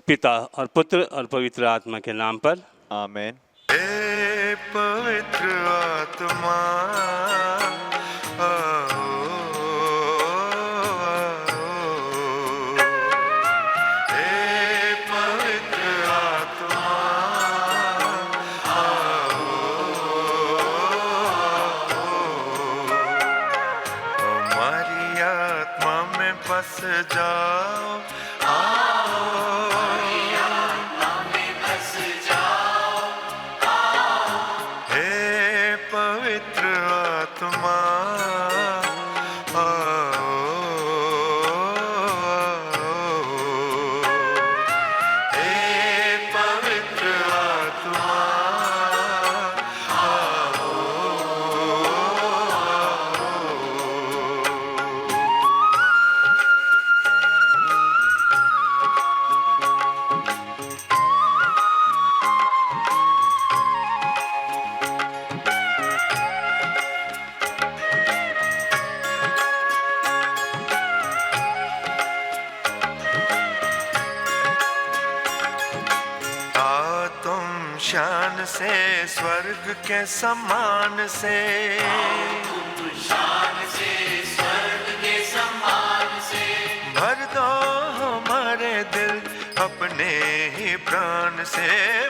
पिता और पुत्र और पवित्र आत्मा के नाम पर आमीन। हे पवित्र आत्मा आओ, हे पवित्र आत्मा आओ, हमारी आत्मा में बस जाओ। शान से स्वर्ग के समान से, शान से स्वर्ग के समान से भर दो हमारे दिल अपने ही प्राण से,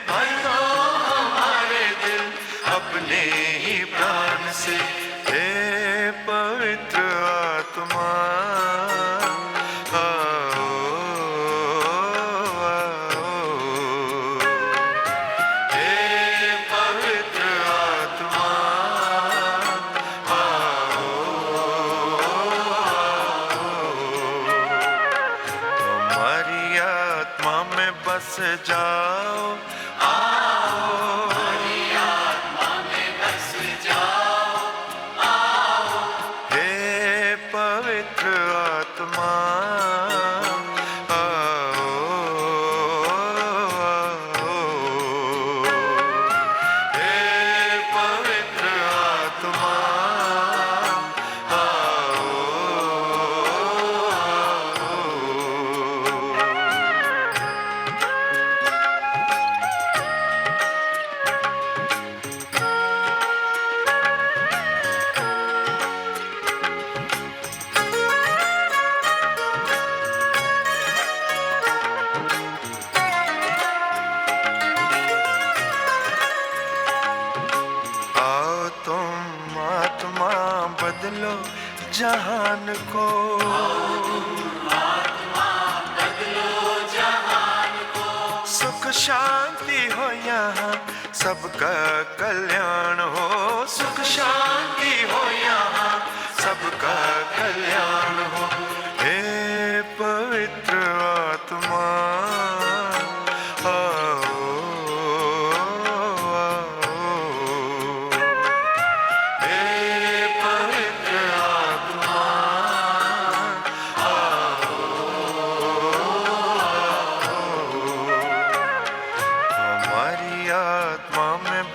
भर दो हमारे दिल अपने ही प्राण से। हे पवित्र आत्मा बस जाओ। आओ हमारी आत्मा में बस जाओ। आओ हे पवित्र आत्मा आओ, हे पवित्र आत्मा बदलो जहान को, आत्मा बदलो जहान को। सुख शांति हो यहाँ सबका कल्याण हो, सुख शांति हो यहाँ सबका कल्याण हो। हे पवित्र आत्मा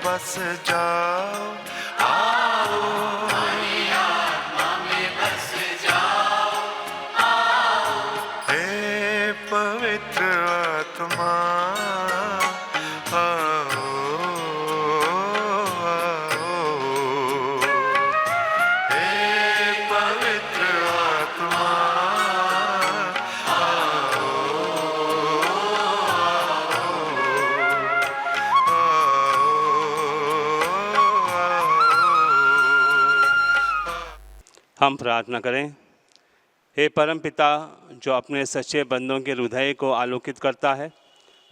बस जाओ। आओ हमारी आत्मा में बस जाओ। आओ हे पवित्र आत्मा आओ, हे पवित्र आत्मा हम प्रार्थना करें। हे परम पिता, जो अपने सच्चे बंदों के हृदय को आलोकित करता है,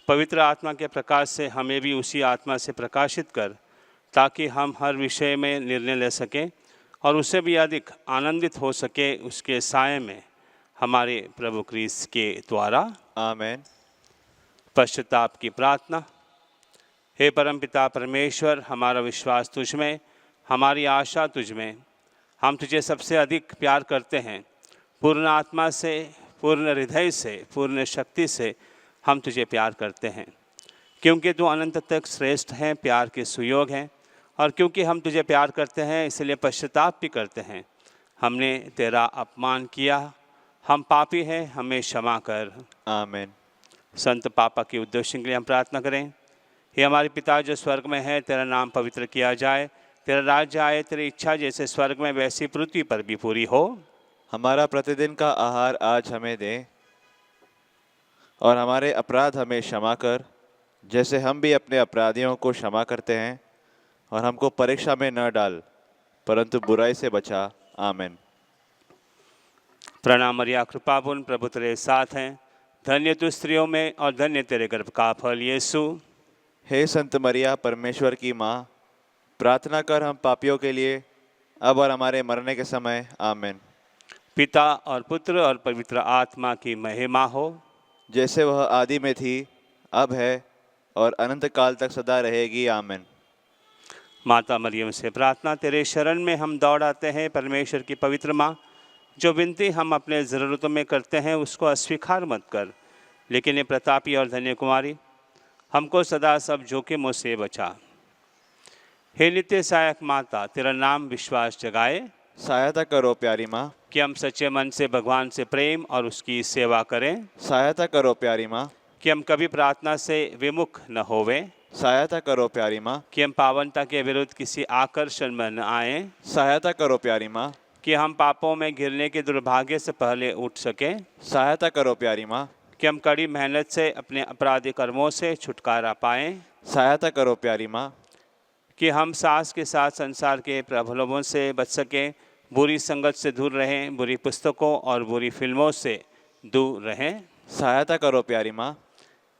पवित्र आत्मा के प्रकाश से हमें भी उसी आत्मा से प्रकाशित कर, ताकि हम हर विषय में निर्णय ले सकें और उससे भी अधिक आनंदित हो सके उसके साये में, हमारे प्रभु क्रिस्त के द्वारा। आमीन। पश्चाताप की प्रार्थना। हे परम पिता परमेश्वर, हमारा विश्वास तुझ में, हमारी आशा तुझ में। हम तुझे सबसे अधिक प्यार करते हैं। पूर्ण आत्मा से, पूर्ण हृदय से, पूर्ण शक्ति से हम तुझे प्यार करते हैं, क्योंकि तू अनंत तक श्रेष्ठ है, प्यार के सुयोग हैं। और क्योंकि हम तुझे प्यार करते हैं, इसलिए पश्चाताप भी करते हैं। हमने तेरा अपमान किया, हम पापी हैं, हमें क्षमा कर। आमीन। संत पापा के उद्देश्य के लिए हम प्रार्थना करें। हे हमारे पिता जो स्वर्ग में है, तेरा नाम पवित्र किया जाए, तेरा राज्य आए, तेरी इच्छा जैसे स्वर्ग में वैसी पृथ्वी पर भी पूरी हो। हमारा प्रतिदिन का आहार आज हमें दे, और हमारे अपराध हमें क्षमा कर, जैसे हम भी अपने अपराधियों को क्षमा करते हैं, और हमको परीक्षा में न डाल, परंतु बुराई से बचा। आमीन। प्रणाम मरिया, कृपापूर्ण, प्रभु तेरे साथ हैं, धन्य तू स्त्रियों में और धन्य तेरे गर्भ का फल यीशु। हे संत मरिया, परमेश्वर की माँ, प्रार्थना कर हम पापियों के लिए, अब और हमारे मरने के समय। आमीन। पिता और पुत्र और पवित्र आत्मा की महिमा हो, जैसे वह आदि में थी, अब है, और अनंत काल तक सदा रहेगी। आमीन। माता मरियम से प्रार्थना, तेरे शरण में हम दौड़ आते हैं। परमेश्वर की पवित्र माँ, जो विनती हम अपने ज़रूरतों में करते हैं उसको अस्वीकार मत कर, लेकिन ये प्रतापी और धन्य कुमारी, हमको सदा सब जोखिमों से बचा। हे नित्य सहायक माता, तेरा नाम विश्वास जगाए, सहायता करो प्यारी माँ। कि हम सच्चे मन से भगवान से प्रेम और उसकी सेवा करें। सहायता करो प्यारी माँ। कि हम कभी प्रार्थना से विमुख न होवें। सहायता करो प्यारी माँ। कि हम पावनता के विरुद्ध किसी आकर्षण में न आएं। सहायता करो प्यारी माँ। कि हम पापों में गिरने के दुर्भाग्य से पहले उठ सकें। सहायता करो प्यारी माँ। कि हम कड़ी मेहनत से अपने अपराधी कर्मों से छुटकारा पाएं। सहायता करो प्यारी माँ। कि हम सास के साथ संसार के प्रलोभनों से बच सकें, बुरी संगत से दूर रहें, बुरी पुस्तकों और बुरी फिल्मों से दूर रहें। सहायता करो प्यारी माँ।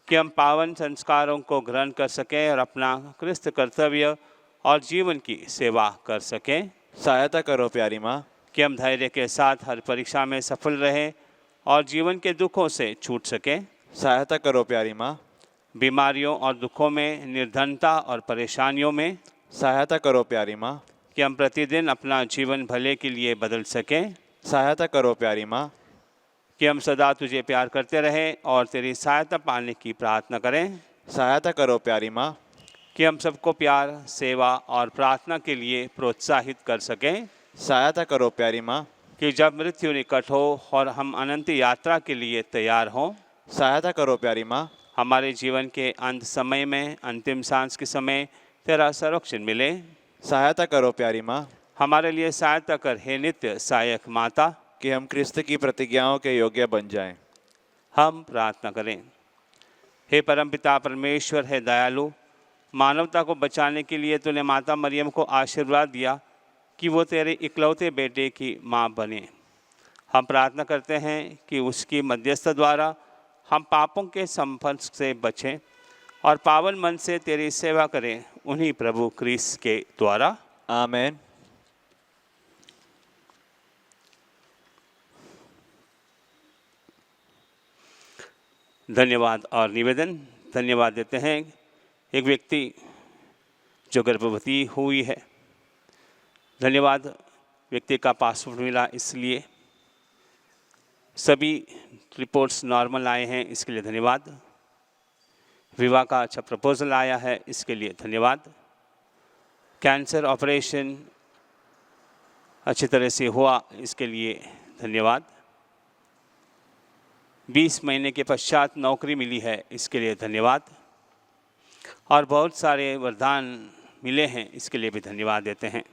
कि हम पावन संस्कारों को ग्रहण कर सकें और अपना क्रिस्त कर्तव्य और जीवन की सेवा कर सकें। सहायता करो प्यारी माँ। कि हम धैर्य के साथ हर परीक्षा में सफल रहें और जीवन के दुखों से छूट सकें। सहायता करो प्यारी माँ। बीमारियों और दुखों में, निर्धनता और परेशानियों में सहायता करो प्यारी माँ। कि हम प्रतिदिन अपना जीवन भले के लिए बदल सकें। सहायता करो प्यारी माँ। कि हम सदा तुझे प्यार करते रहें और तेरी सहायता पाने की प्रार्थना करें। सहायता करो प्यारी माँ। कि हम सबको प्यार, सेवा और प्रार्थना के लिए प्रोत्साहित कर सकें। सहायता करो प्यारी माँ। कि जब मृत्यु निकट हो और हम अनंत यात्रा के लिए तैयार हों, सहायता करो प्यारी माँ। हमारे जीवन के अंत समय में, अंतिम सांस के समय तेरा संरक्षण मिले। सहायता करो प्यारी माँ। हमारे लिए सहायता कर हे नित्य सहायक माता, कि हम क्रिस्त की प्रतिज्ञाओं के योग्य बन जाएं। हम प्रार्थना करें। हे परमपिता परमेश्वर, है दयालु, मानवता को बचाने के लिए तूने माता मरियम को आशीर्वाद दिया कि वो तेरे इकलौते बेटे की माँ बने। हम प्रार्थना करते हैं कि उसकी मध्यस्थता द्वारा हम पापों के संपर्क से बचें और पावन मन से तेरी सेवा करें, उन्हीं प्रभु क्रिस्त के द्वारा। आमीन। धन्यवाद और निवेदन। धन्यवाद देते हैं एक व्यक्ति जो गर्भवती हुई है। धन्यवाद, व्यक्ति का पासपोर्ट मिला इसलिए। सभी रिपोर्ट्स नॉर्मल आए हैं, इसके लिए धन्यवाद। विवाह का अच्छा प्रपोजल आया है, इसके लिए धन्यवाद। कैंसर ऑपरेशन अच्छी तरह से हुआ, इसके लिए धन्यवाद। 20 महीने के पश्चात नौकरी मिली है, इसके लिए धन्यवाद। और बहुत सारे वरदान मिले हैं, इसके लिए भी धन्यवाद देते हैं।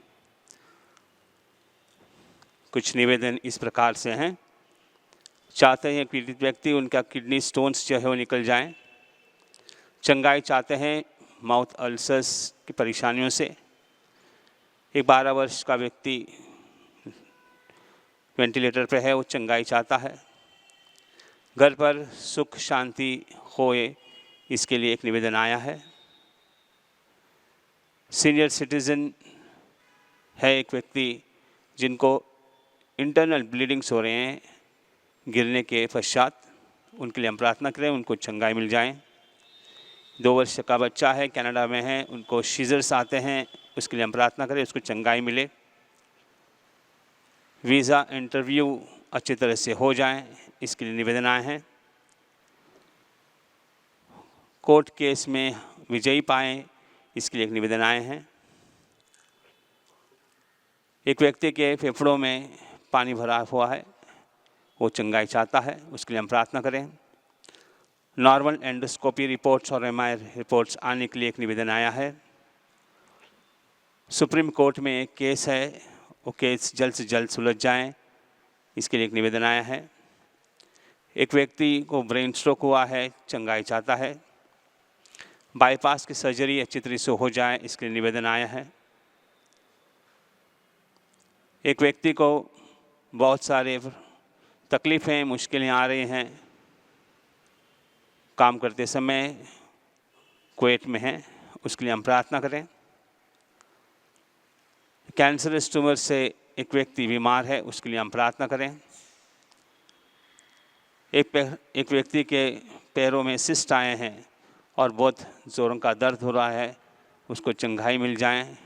कुछ निवेदन इस प्रकार से हैं। चाहते हैं पीड़ित व्यक्ति, उनका किडनी स्टोन्स जो है वो निकल जाएं। चंगाई चाहते हैं माउथ अल्सर्स की परेशानियों से। एक 12 वर्ष का व्यक्ति वेंटिलेटर पर है, वो चंगाई चाहता है। घर पर सुख शांति होए, इसके लिए एक निवेदन आया है। सीनियर सिटीज़न है एक व्यक्ति जिनको इंटरनल ब्लीडिंग्स हो रहे हैं गिरने के पश्चात, उनके लिए हम प्रार्थना करें, उनको चंगाई मिल जाए। 2 वर्ष का बच्चा है, कनाडा में है, उनको सीजर्स आते हैं, उसके लिए हम प्रार्थना करें, उसको चंगाई मिले। वीज़ा इंटरव्यू अच्छी तरह से हो जाए, इसके लिए निवेदन आए हैं। कोर्ट केस में विजयी पाएँ, इसके लिए एक निवेदन आए हैं। एक व्यक्ति के फेफड़ों में पानी भरा हुआ है, वो चंगाई चाहता है, उसके लिए हम प्रार्थना करें। नॉर्मल एंडोस्कोपी रिपोर्ट्स और एमआरआई रिपोर्ट्स आने के लिए एक निवेदन आया है। सुप्रीम कोर्ट में एक केस है, वो केस जल्द से जल्द सुलझ जाए, इसके लिए एक निवेदन आया है। एक व्यक्ति को ब्रेन स्ट्रोक हुआ है, चंगाई चाहता है। बाईपास की सर्जरी अच्छी तरह से हो जाए, इसके लिए निवेदन आया है। एक व्यक्ति को बहुत सारे तकलीफ़ें, मुश्किलें आ रही हैं, काम करते समय कुवैत में हैं, उसके लिए हम प्रार्थना करें। कैंसरस ट्यूमर से एक व्यक्ति बीमार है, उसके लिए हम प्रार्थना करें। एक व्यक्ति के पैरों में सिस्ट आए हैं और बहुत ज़ोरों का दर्द हो रहा है, उसको चंगाई मिल जाए।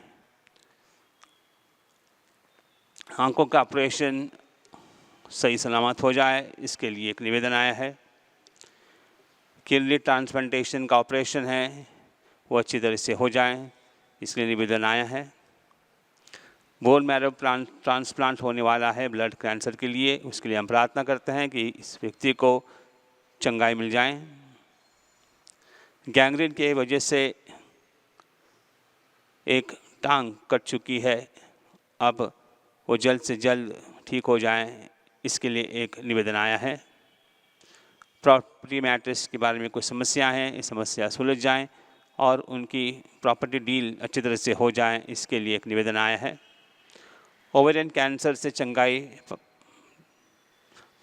आंखों का ऑपरेशन सही सलामत हो जाए, इसके लिए एक निवेदन आया है। किडनी ट्रांसप्लांटेशन का ऑपरेशन है, वो अच्छी तरह से हो जाए, इसलिए निवेदन आया है। बोन मैरो ट्रांसप्लांट होने वाला है ब्लड कैंसर के लिए, उसके लिए हम प्रार्थना करते हैं कि इस व्यक्ति को चंगाई मिल जाए। गैंग्रीन के वजह से एक टांग कट चुकी है, अब वो जल्द से जल्द ठीक हो जाए, इसके लिए एक निवेदन आया है। प्रॉपर्टी मैटर्स के बारे में कोई समस्या है, ये समस्या सुलझ जाएं और उनकी प्रॉपर्टी डील अच्छी तरह से हो जाए, इसके लिए एक निवेदन आया है। ओवेरियन कैंसर से चंगाई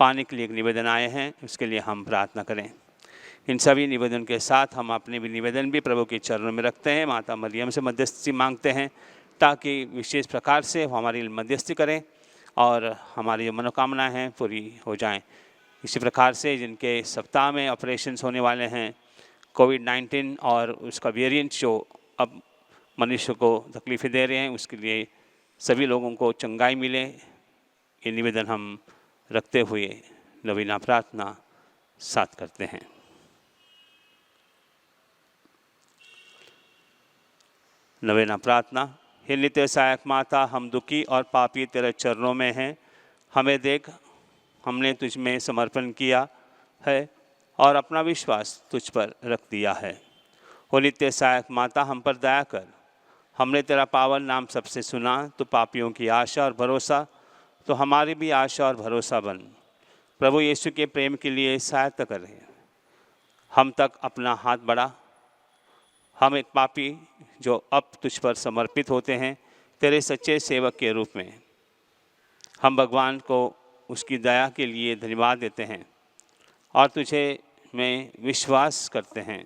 पाने के लिए एक निवेदन आए हैं, उसके लिए हम प्रार्थना करें। इन सभी निवेदन के साथ हम अपने भी निवेदन भी प्रभु के चरणों में रखते हैं, माता मरियम से मध्यस्थी मांगते हैं ताकि विशेष प्रकार से वो हमारी मध्यस्थी करें और हमारी जो मनोकामनाएं हैं पूरी हो जाएं। इसी प्रकार से जिनके सप्ताह में ऑपरेशंस होने वाले हैं, कोविड-19 और उसका वेरिएंट जो अब मनुष्य को तकलीफ़ें दे रहे हैं, उसके लिए सभी लोगों को चंगाई मिले, ये निवेदन हम रखते हुए नवीना प्रार्थना साथ करते हैं। नवीना प्रार्थना। हे नित्य सहायक माता, हम दुखी और पापी तेरे चरणों में हैं, हमें देख, हमने तुझ में समर्पण किया है और अपना विश्वास तुझ पर रख दिया है। ओ नित्य सहायक माता, हम पर दया कर, हमने तेरा पावन नाम सबसे सुना, तो पापियों की आशा और भरोसा, तो हमारी भी आशा और भरोसा बन। प्रभु यीशु के प्रेम के लिए सहायता करें, हम तक अपना हाथ बढ़ा। हम एक पापी जो अब तुझ पर समर्पित होते हैं, तेरे सच्चे सेवक के रूप में हम भगवान को उसकी दया के लिए धन्यवाद देते हैं और तुझे में विश्वास करते हैं।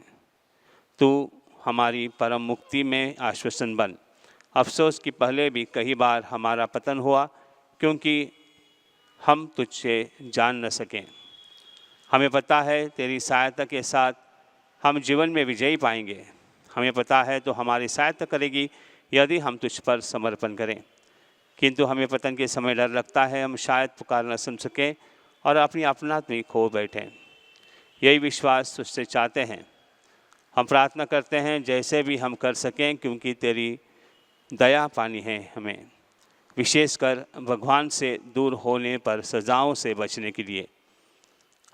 तू हमारी परम मुक्ति में आश्वासन बन। अफसोस कि पहले भी कई बार हमारा पतन हुआ, क्योंकि हम तुझसे जान न सकें। हमें पता है तेरी सहायता के साथ हम जीवन में विजयी पाएंगे। हमें पता है तो हमारी सहायता करेगी यदि हम तुझ पर समर्पण करें, किंतु हमें पतन के समय डर लगता है, हम शायद पुकार न सुन सकें और अपनी अपनात में खो बैठें। यही विश्वास तुझसे चाहते हैं। हम प्रार्थना करते हैं जैसे भी हम कर सकें, क्योंकि तेरी दया पानी है हमें, विशेषकर भगवान से दूर होने पर सजाओं से बचने के लिए।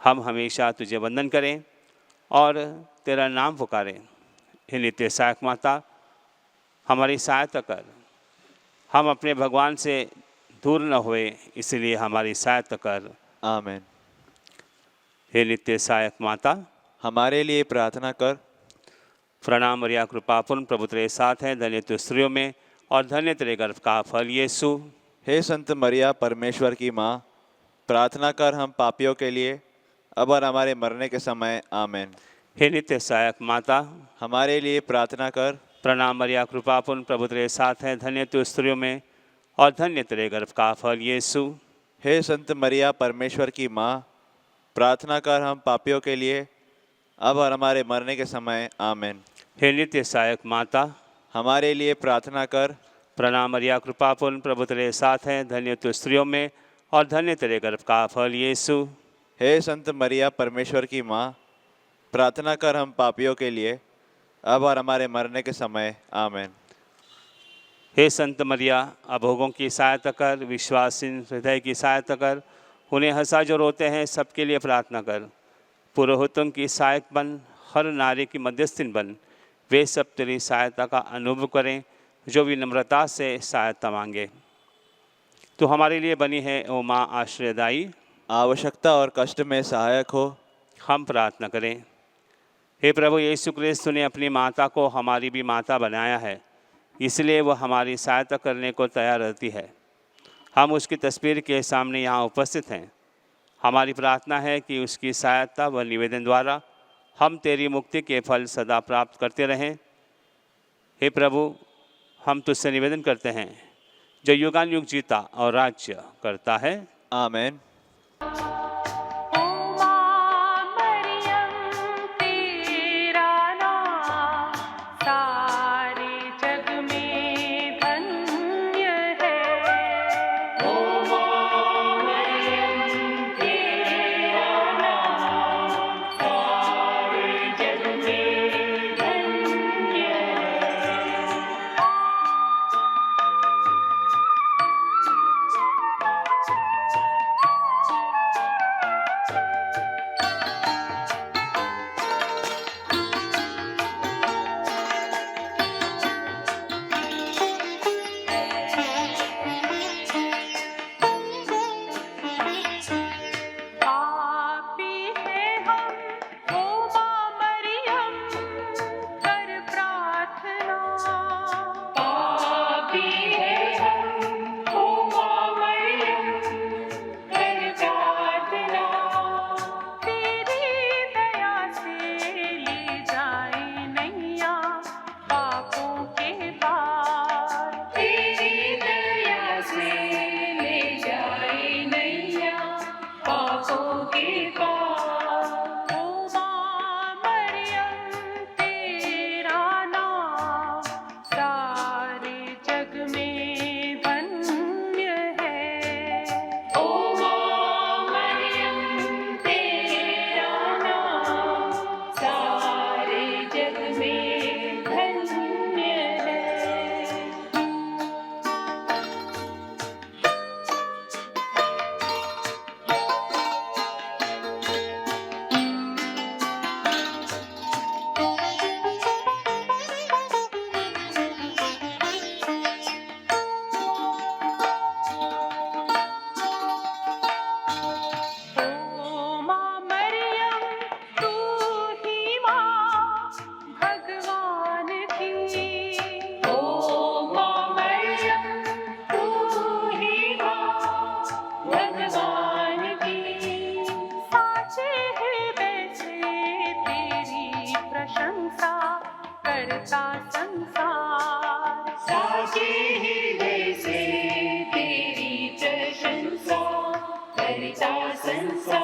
हम हमेशा तुझे वंदन करें और तेरा नाम पुकारें। हे नित्य सहायक माता, हमारी सहायता कर, हम अपने भगवान से दूर न हुए, इसलिए हमारी सहायता कर। आमीन। हे नित्य सहायक माता, हमारे लिए प्रार्थना कर। प्रणाम मरिया, कृपापूर्ण, प्रभु तेरे साथ है, धन्य तू स्त्रियों में और धन्य तेरे गर्भ का फल यीशु। हे संत मरिया, परमेश्वर की माँ, प्रार्थना कर हम पापियों के लिए, अब और हमारे मरने के समय। आमीन। हे नित्य सहायक माता, हमारे लिए प्रार्थना कर। प्रणाम मरिया, कृपापूर्ण, प्रभु तेरे साथ है, धन्य तू स्त्रियों में और धन्य तेरे गर्भ का फल यीशु। हे संत मरिया, परमेश्वर की माँ, प्रार्थना कर हम पापियों के लिए, अब और हमारे मरने के समय। आमीन। हे नित्य सहायक माता, हमारे लिए प्रार्थना कर। प्रणाम मरिया, कृपापूर्ण, प्रभु तेरे साथ है, धन्य तू स्त्रियों में और धन्य तेरे गर्भ का फल यीशु। हे संत मरिया, परमेश्वर की माँ, प्रार्थना कर हम पापियों के लिए, अब और हमारे मरने के समय। आमीन। हे संत मरिया, अभोगों की सहायता कर, विश्वासीन हृदय की सहायता कर, उन्हें हंसा जो रोते हैं सबके लिए प्रार्थना कर। पुरोहितों की सहायक बन, हर नारी की मध्यस्थिन बन। वे सब तेरी सहायता का अनुभव करें जो विनम्रता से सहायता मांगे। तो हमारे लिए बनी है ओ माँ आश्रयदायी, आवश्यकता और कष्ट में सहायक हो। हम प्रार्थना करें। हे प्रभु यीशु क्रिस्त ने अपनी माता को हमारी भी माता बनाया है, इसलिए वह हमारी सहायता करने को तैयार रहती है। हम उसकी तस्वीर के सामने यहाँ उपस्थित हैं। हमारी प्रार्थना है कि उसकी सहायता व निवेदन द्वारा हम तेरी मुक्ति के फल सदा प्राप्त करते रहें। हे प्रभु, हम तुझसे निवेदन करते हैं जो युगानुयुग जीता और राज्य करता है। आमीन। ओ माँ मरियम तेरा नाम सारे जग में धन्य है। ओ माँ मरियम तेरा नाम सारे जग में धन्य है। पापी है हम, ओ माँ मरियम कर प्रार्थना। पापी है हम, ओ माँ मरियम कर प्रार्थना। तेरी दया से ले जाए नैया पापों के पार। तेरी दया से ले जाए नैया पापों के पार। ओ माँ मरियम तेरा नाम सारे जग में धन्य है। ओ माँ मरियम तेरा नाम सारे जग में धन्य है। ओ माँ मरियम तू ही माँ भगवान की। ओ माँ मरियम तू ही माँ भगवान की। साचे हृदय से तेरी प्रशंसा करता संसार। साचे हृदय से तेरी प्रशंसा करता संसार।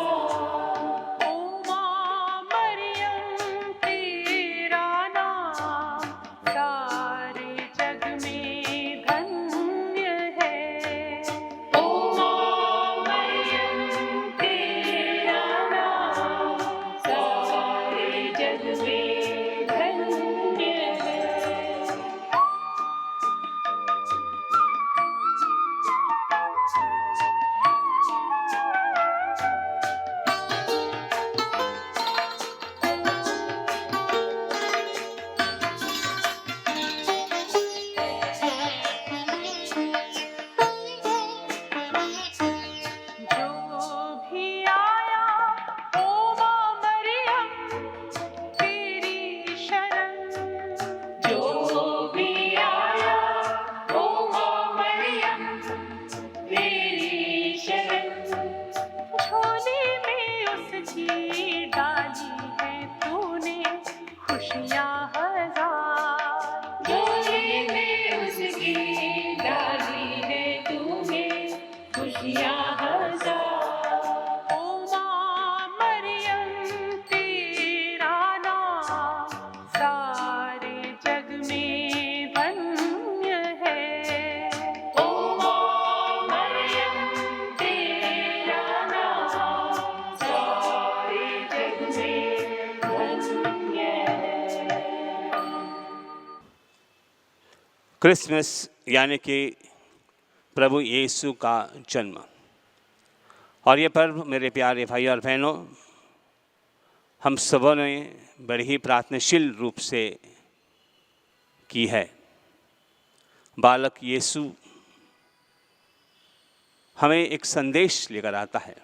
ओ माँ मरियम तेरा नाम सारे जग में धन्य है। ओ माँ मरियम तेरा नाम सारे जग में धन्य है। जो भी आया ओ माँ मरियम तेरी शरण। जो भी आया ओ माँ मरियम तेरी शरण। झोली में उसकी डाली है तूने खुशियाँ हजार। झोली में उसकी डाली है तूने खुशियाँ हजार। ओ माँ मरियम तेरा नाम सारे जग में धन्य है। ओ माँ मरियम तेरा नाम सारे जग में धन्य है। क्रिसमस यानी कि प्रभु यीशु का जन्म। और ये पर्व मेरे प्यारे भाई और बहनों हम सबों ने बड़ी ही प्रार्थनाशील रूप से की है। बालक यीशु हमें एक संदेश लेकर आता है।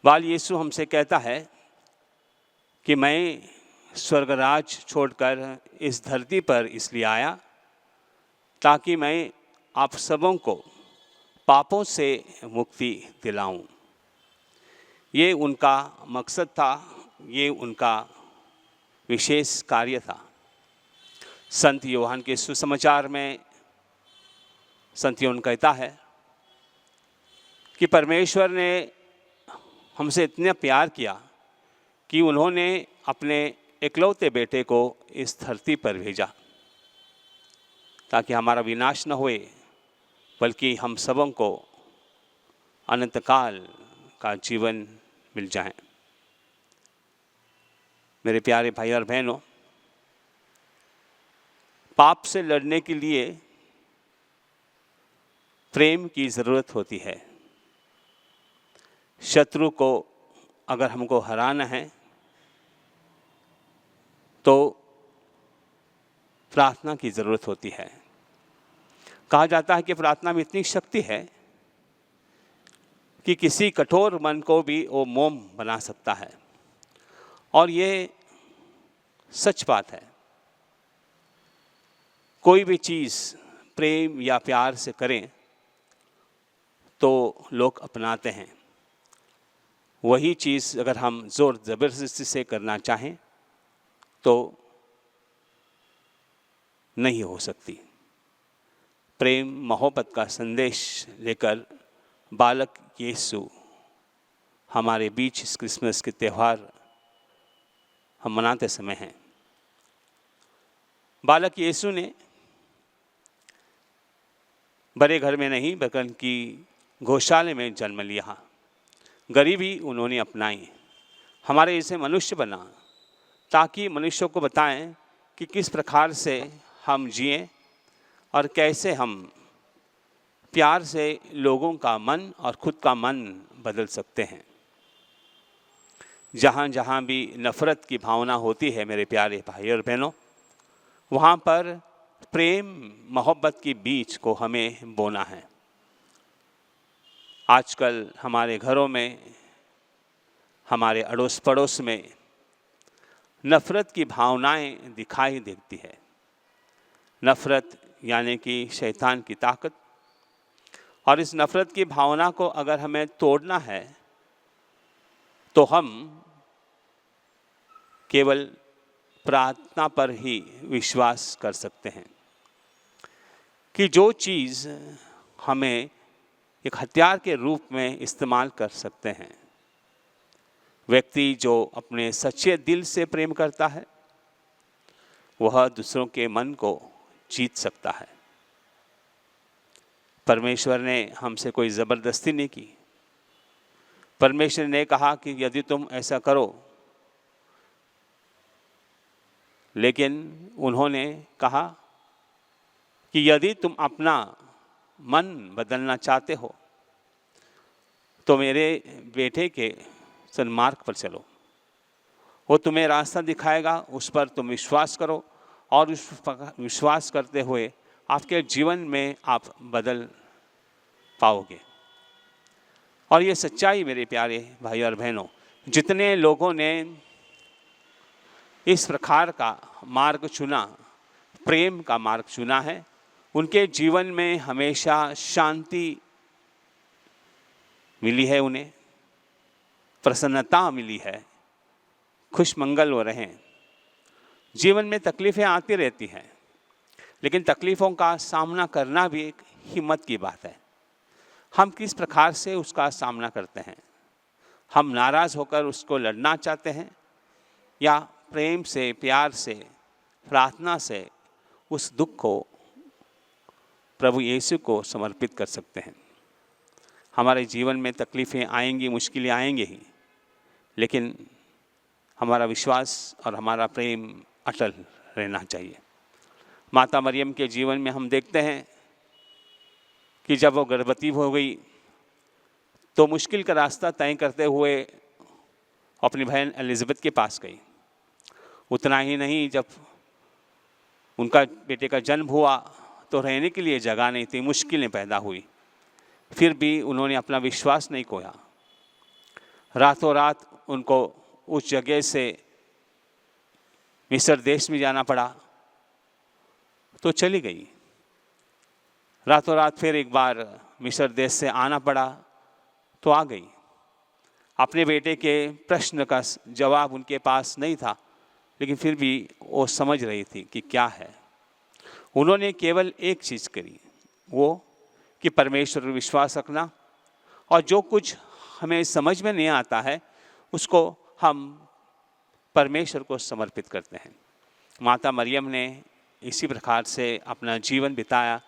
बाल यीशु हमसे कहता है कि मैं स्वर्गराज छोड़कर इस धरती पर इसलिए आया ताकि मैं आप सबों को पापों से मुक्ति दिलाऊं। ये उनका मकसद था, ये उनका विशेष कार्य था। संत यूहन्ना के सुसमाचार में संत यूहन्ना कहता है कि परमेश्वर ने हमसे इतना प्यार किया कि उन्होंने अपने इकलौते बेटे को इस धरती पर भेजा ताकि हमारा विनाश न होए बल्कि हम सबों को अनंत काल का जीवन मिल जाए। मेरे प्यारे भाई और बहनों, पाप से लड़ने के लिए प्रेम की ज़रूरत होती है। शत्रु को अगर हमको हराना है तो प्रार्थना की ज़रूरत होती है। कहा जाता है कि प्रार्थना में इतनी शक्ति है कि किसी कठोर मन को भी वो मोम बना सकता है। और ये सच बात है। कोई भी चीज़ प्रेम या प्यार से करें तो लोग अपनाते हैं। वही चीज़ अगर हम ज़ोर ज़बरदस्ती से करना चाहें तो नहीं हो सकती। प्रेम मोहब्बत का संदेश लेकर बालक यीशु हमारे बीच इस क्रिसमस के त्यौहार हम मनाते समय हैं। बालक यीशु ने बड़े घर में नहीं बल्कि गौशाले में जन्म लिया। गरीबी उन्होंने अपनाई, हमारे जैसे मनुष्य बना ताकि मनुष्यों को बताएं कि किस प्रकार से हम जिएं और कैसे हम प्यार से लोगों का मन और खुद का मन बदल सकते हैं। जहाँ जहाँ भी नफ़रत की भावना होती है मेरे प्यारे भाई और बहनों, वहाँ पर प्रेम मोहब्बत के बीज को हमें बोना है। आजकल हमारे घरों में, हमारे अड़ोस पड़ोस में नफ़रत की भावनाएं दिखाई देती है। नफ़रत यानी कि शैतान की ताकत। और इस नफ़रत की भावना को अगर हमें तोड़ना है तो हम केवल प्रार्थना पर ही विश्वास कर सकते हैं कि जो चीज़ हमें एक हथियार के रूप में इस्तेमाल कर सकते हैं। व्यक्ति जो अपने सच्चे दिल से प्रेम करता है वह दूसरों के मन को जीत सकता है। परमेश्वर ने हमसे कोई ज़बरदस्ती नहीं की। परमेश्वर ने कहा कि यदि तुम ऐसा करो, लेकिन उन्होंने कहा कि यदि तुम अपना मन बदलना चाहते हो तो मेरे बेटे के सन्मार्ग पर चलो। वो तुम्हें रास्ता दिखाएगा, उस पर तुम विश्वास करो और उस विश्वास करते हुए आपके जीवन में आप बदल पाओगे। और ये सच्चाई मेरे प्यारे भाई और बहनों, जितने लोगों ने इस प्रकार का मार्ग चुना, प्रेम का मार्ग चुना है, उनके जीवन में हमेशा शांति मिली है, उन्हें प्रसन्नता मिली है, खुशमंगल हो रहे हैं। जीवन में तकलीफ़ें आती रहती हैं, लेकिन तकलीफ़ों का सामना करना भी एक हिम्मत की बात है। हम किस प्रकार से उसका सामना करते हैं? हम नाराज़ होकर उसको लड़ना चाहते हैं या प्रेम से, प्यार से, प्रार्थना से उस दुख को प्रभु यीशु को समर्पित कर सकते हैं? हमारे जीवन में तकलीफ़ें आएंगी, मुश्किलें आएंगी ही, लेकिन हमारा विश्वास और हमारा प्रेम अटल रहना चाहिए। माता मरियम के जीवन में हम देखते हैं कि जब वो गर्भवती हो गई तो मुश्किल का रास्ता तय करते हुए अपनी बहन एलिज़ाबेथ के पास गई। उतना ही नहीं, जब उनका बेटे का जन्म हुआ तो रहने के लिए जगह नहीं थी, मुश्किलें पैदा हुई। फिर भी उन्होंने अपना विश्वास नहीं खोया। रातों रात उनको उस जगह से मिस्र देश में जाना पड़ा तो चली गई। रातों रात फिर एक बार मिस्र देश से आना पड़ा तो आ गई। अपने बेटे के प्रश्न का जवाब उनके पास नहीं था, लेकिन फिर भी वो समझ रही थी कि क्या है। उन्होंने केवल एक चीज़ करी, वो कि परमेश्वर पर विश्वास रखना, और जो कुछ हमें समझ में नहीं आता है उसको हम परमेश्वर को समर्पित करते हैं। माता मरियम ने इसी प्रकार से अपना जीवन बिताया।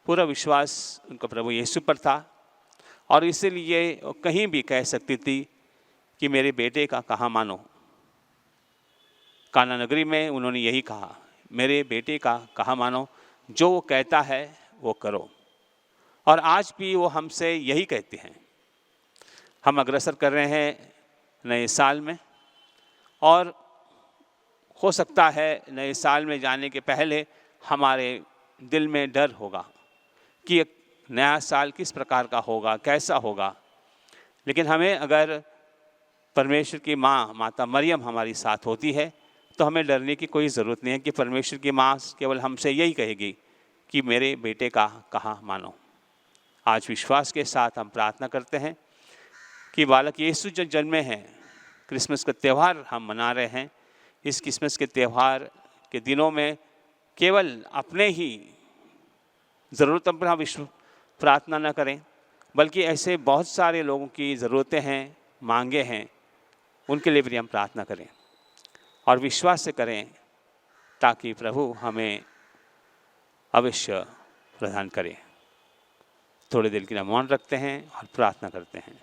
पूरा विश्वास उनका प्रभु यीशु पर था और इसीलिए कहीं भी कह सकती थी कि मेरे बेटे का कहाँ मानो। काना नगरी में उन्होंने यही कहा, मेरे बेटे का कहाँ मानो, जो वो कहता है वो करो। और आज भी वो हमसे यही कहते हैं। हम अग्रसर कर रहे हैं नए साल में, और हो सकता है नए साल में जाने के पहले हमारे दिल में डर होगा कि एक नया साल किस प्रकार का होगा, कैसा होगा। लेकिन हमें अगर परमेश्वर की माँ माता मरियम हमारी साथ होती है तो हमें डरने की कोई ज़रूरत नहीं है कि परमेश्वर की माँ केवल हमसे यही कहेगी कि मेरे बेटे का कहाँ मानो। आज विश्वास के साथ हम प्रार्थना करते हैं कि बालक यीशु जो जन्मे हैं, क्रिसमस का त्यौहार हम मना रहे हैं। इस क्रिसमस के त्यौहार के दिनों में केवल अपने ही ज़रूरतों पर हम प्रार्थना न करें, बल्कि ऐसे बहुत सारे लोगों की ज़रूरतें हैं, मांगे हैं, उनके लिए भी हम प्रार्थना करें और विश्वास से करें, ताकि प्रभु हमें अवश्य प्रदान करें। थोड़ी देर के लिए मौन रखते हैं और प्रार्थना करते हैं।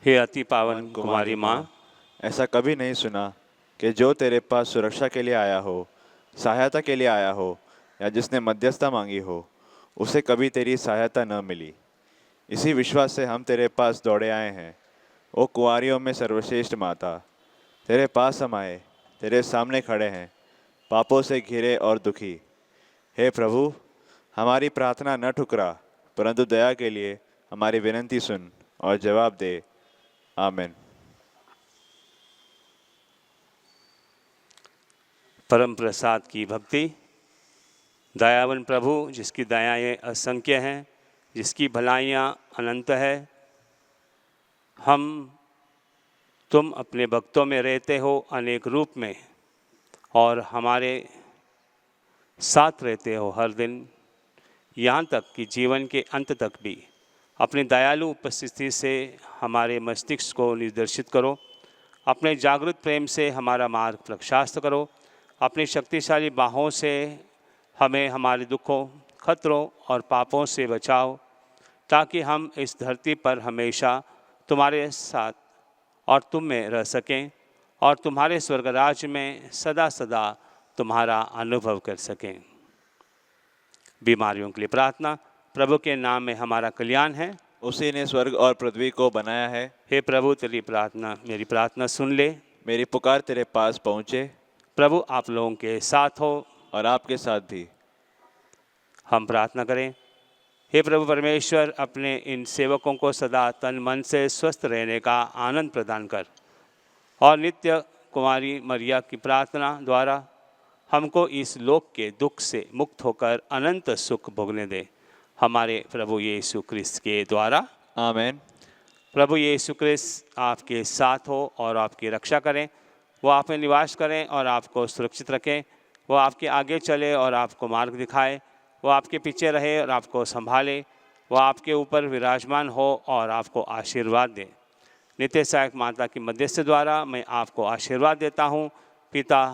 हे अति पावन कुमारी माँ, ऐसा कभी नहीं सुना कि जो तेरे पास सुरक्षा के लिए आया हो, सहायता के लिए आया हो, या जिसने मध्यस्थता मांगी हो, उसे कभी तेरी सहायता न मिली। इसी विश्वास से हम तेरे पास दौड़े आए हैं। ओ कुंवारियों में सर्वश्रेष्ठ माता, तेरे पास हम आए, तेरे सामने खड़े हैं, पापों से घिरे और दुखी। हे प्रभु, हमारी प्रार्थना न ठुकरा, परंतु दया के लिए हमारी विनती सुन और जवाब दे। आमीन। परम प्रसाद की भक्ति। दयावन प्रभु, जिसकी दयाएँ असंख्य हैं, जिसकी भलाइयाँ अनंत है, तुम अपने भक्तों में रहते हो अनेक रूप में और हमारे साथ रहते हो हर दिन, यहाँ तक कि जीवन के अंत तक भी। अपनी दयालु उपस्थिति से हमारे मस्तिष्क को निर्देशित करो, अपने जागृत प्रेम से हमारा मार्ग प्रशस्त करो, अपनी शक्तिशाली बाहों से हमें हमारे दुखों, खतरों और पापों से बचाओ, ताकि हम इस धरती पर हमेशा तुम्हारे साथ और तुम में रह सकें और तुम्हारे स्वर्ग राज्य में सदा सदा तुम्हारा अनुभव कर सकें। बीमारियों के लिए प्रार्थना। प्रभु के नाम में हमारा कल्याण है, उसी ने स्वर्ग और पृथ्वी को बनाया है। हे प्रभु, तेरी प्रार्थना, मेरी प्रार्थना सुन ले। मेरी पुकार तेरे पास पहुँचे। प्रभु आप लोगों के साथ हो और आपके साथ भी। हम प्रार्थना करें। हे प्रभु परमेश्वर, अपने इन सेवकों को सदा तन मन से स्वस्थ रहने का आनंद प्रदान कर और नित्य कुमारी मरिया की प्रार्थना द्वारा हमको इस लोक के दुख से मुक्त होकर अनंत सुख भोगने दे। हमारे प्रभु यीशु क्रिस्त के द्वारा। आमीन। प्रभु यीशु क्रिस्त आपके साथ हो और आपकी रक्षा करें, वो आप में निवास करें और आपको सुरक्षित रखें। वो आपके आगे चले और आपको मार्ग दिखाए, वो आपके पीछे रहे और आपको संभाले, वो आपके ऊपर विराजमान हो और आपको आशीर्वाद दे। नित्य सहायक माता की मध्यस्थ द्वारा मैं आपको आशीर्वाद देता हूँ। पिता,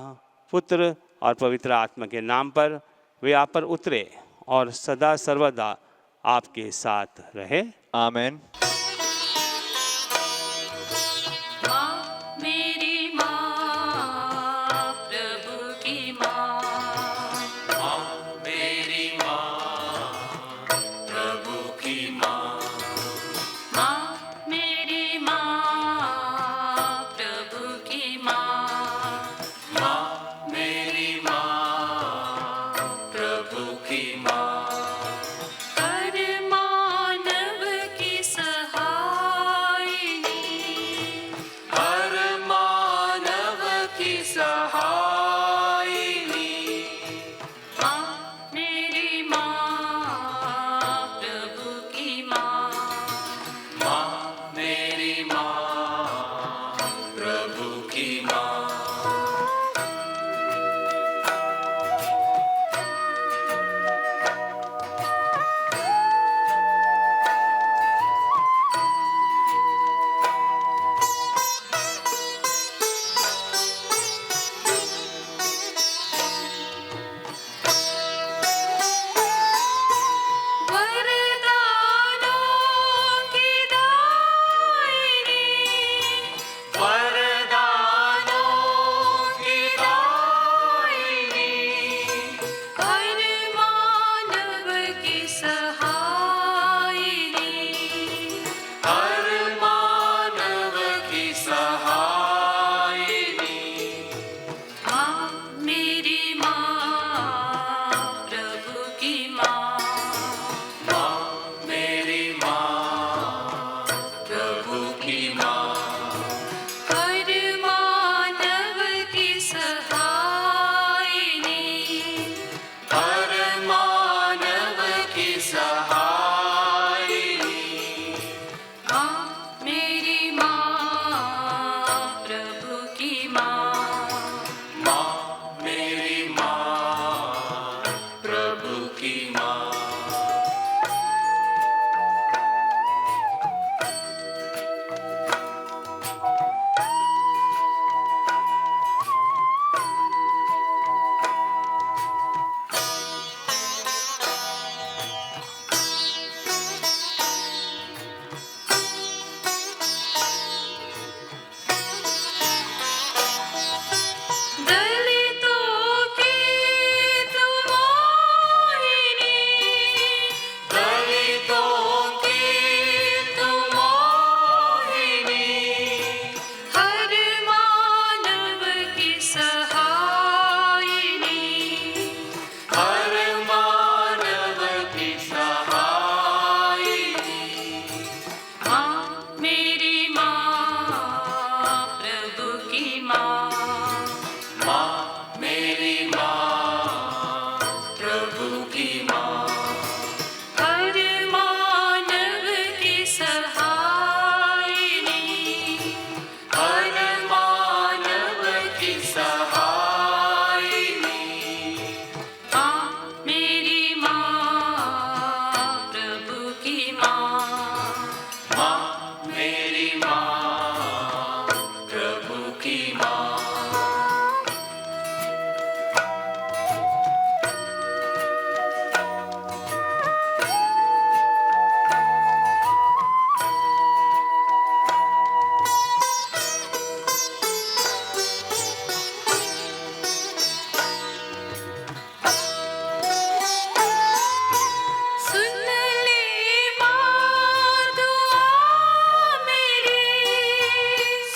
पुत्र और पवित्र आत्मा के नाम पर वे आप पर उतरे और सदा सर्वदा आपके साथ रहे। आमीन। माँ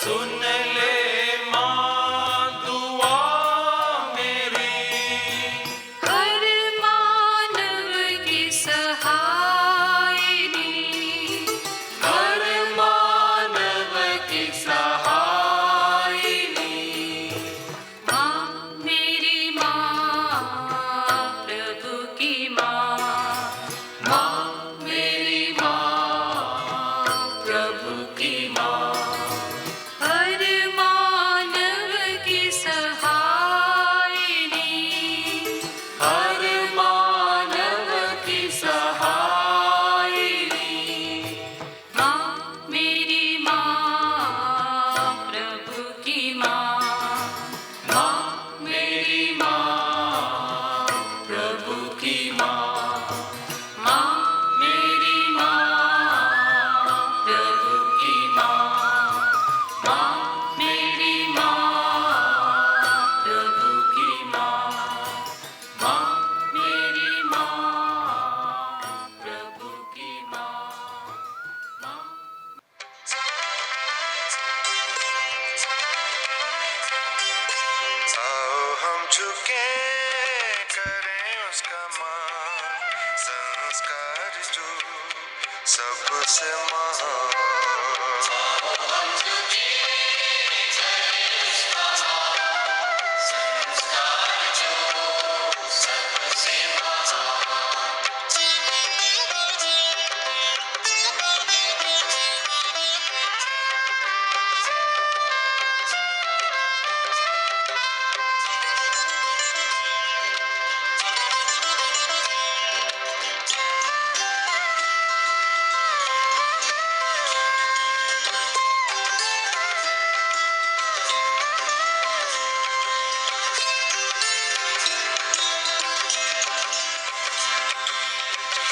सुन ले माँ दुआ मेरी। हर मानव की सहायिनी, हर मानव की सहायिनी। माँ मेरी माँ प्रभु की माँ, माँ मेरी माँ प्रभु की माँ। हर मानव की सहायिनी, हर मानव की सहायिनी। माँ मेरी माँ प्रभु की माँ, माँ मेरी माँ प्रभु की माँ। माँ मेरी माँ प्रभु की माँ। माँ मेरी माँ प्रभु की माँ। माँ मेरी माँ प्रभु की माँ। आओ हम झुके करें उसका मान, संस्कार जो सबसे महान।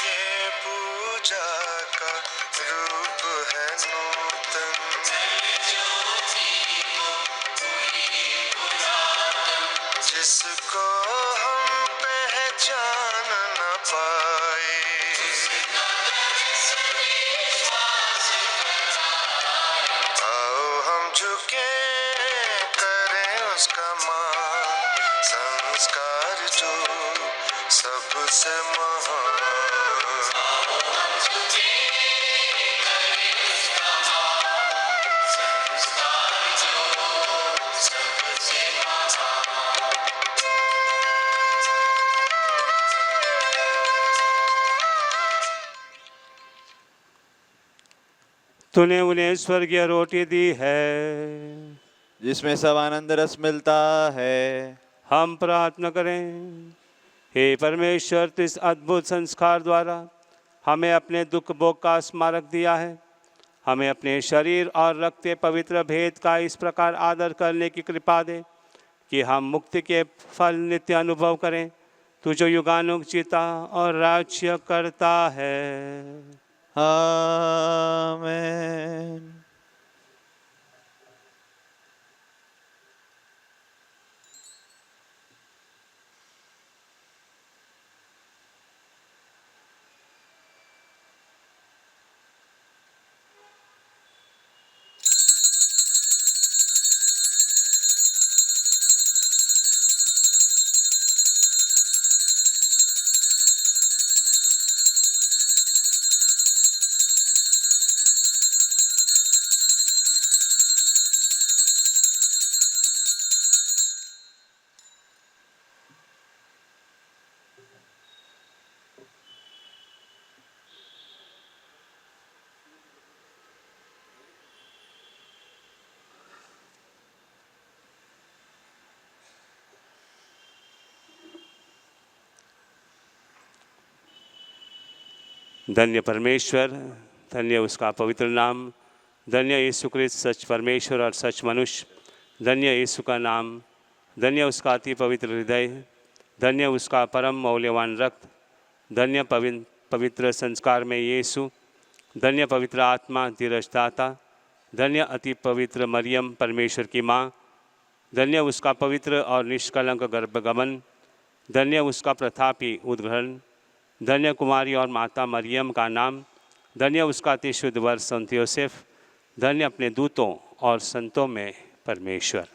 ये पूजा का रूप है नूतन, जिसको हम पहचान न पाए। आओ हम झुके करें उसका मान, संस्कार जो सबसे महान। तूने उन्हें स्वर्गीय रोटी दी है, जिसमें सब आनंद रस मिलता है। हम प्रार्थना करें। हे परमेश्वर, तो इस अद्भुत संस्कार द्वारा हमें अपने दुख भोग का स्मारक दिया है। हमें अपने शरीर और रक्त के पवित्र भेद का इस प्रकार आदर करने की कृपा दे कि हम मुक्ति के फल नित्य अनुभव करें। तू जो युगानुग जीता और राज्य करता है। आमेन। धन्य परमेश्वर, धन्य उसका पवित्र नाम, धन्य यीशु क्रिस्त सच परमेश्वर और सच मनुष्य, धन्य यीशु का नाम, धन्य उसका अति पवित्र हृदय, धन्य उसका परम मौल्यवान रक्त, धन्य पवित्र संस्कार में यीशु, धन्य पवित्र आत्मा धीरजदाता, धन्य अति पवित्र मरियम परमेश्वर की माँ, धन्य उसका पवित्र और निष्कलंक गर्भगमन, धन्य उसका प्रतापी उद्ग्रहण, धन्य कुमारी और माता मरियम का नाम, धन्य उसका अति शुद्ध वर संत योसेफ, धन्य अपने दूतों और संतों में परमेश्वर।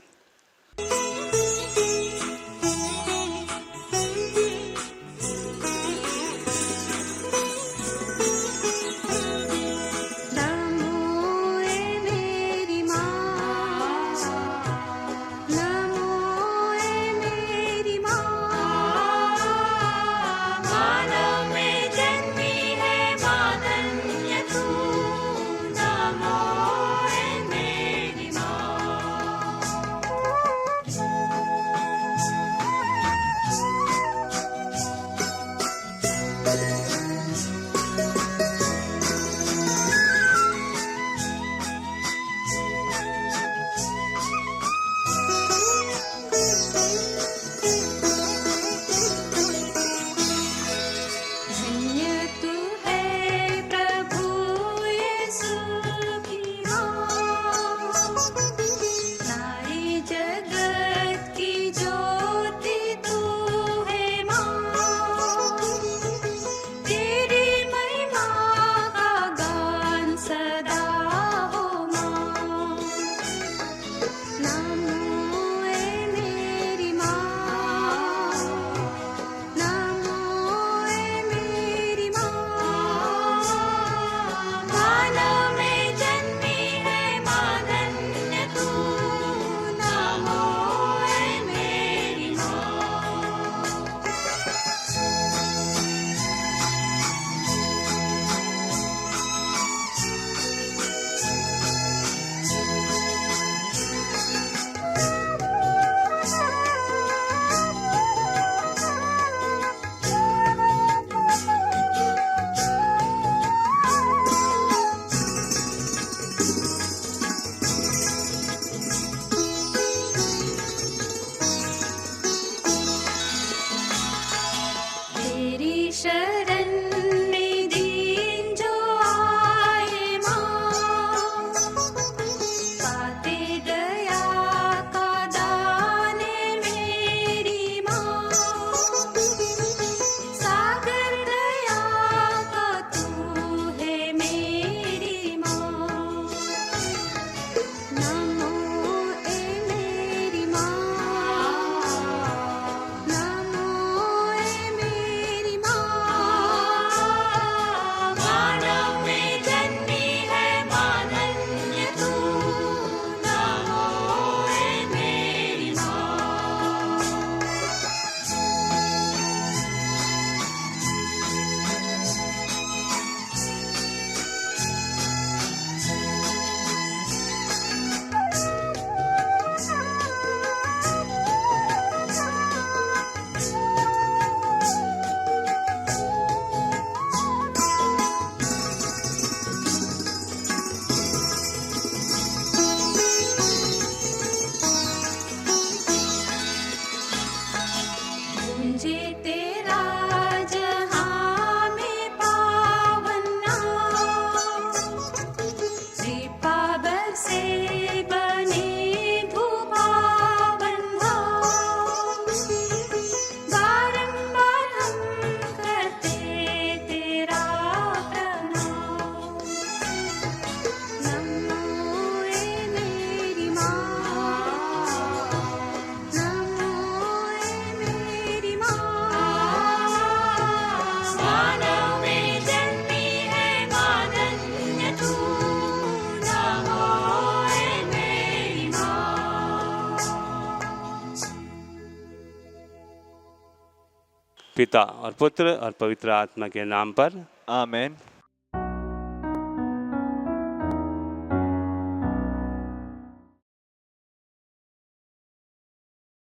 पिता और पुत्र और पवित्र आत्मा के नाम पर आमीन।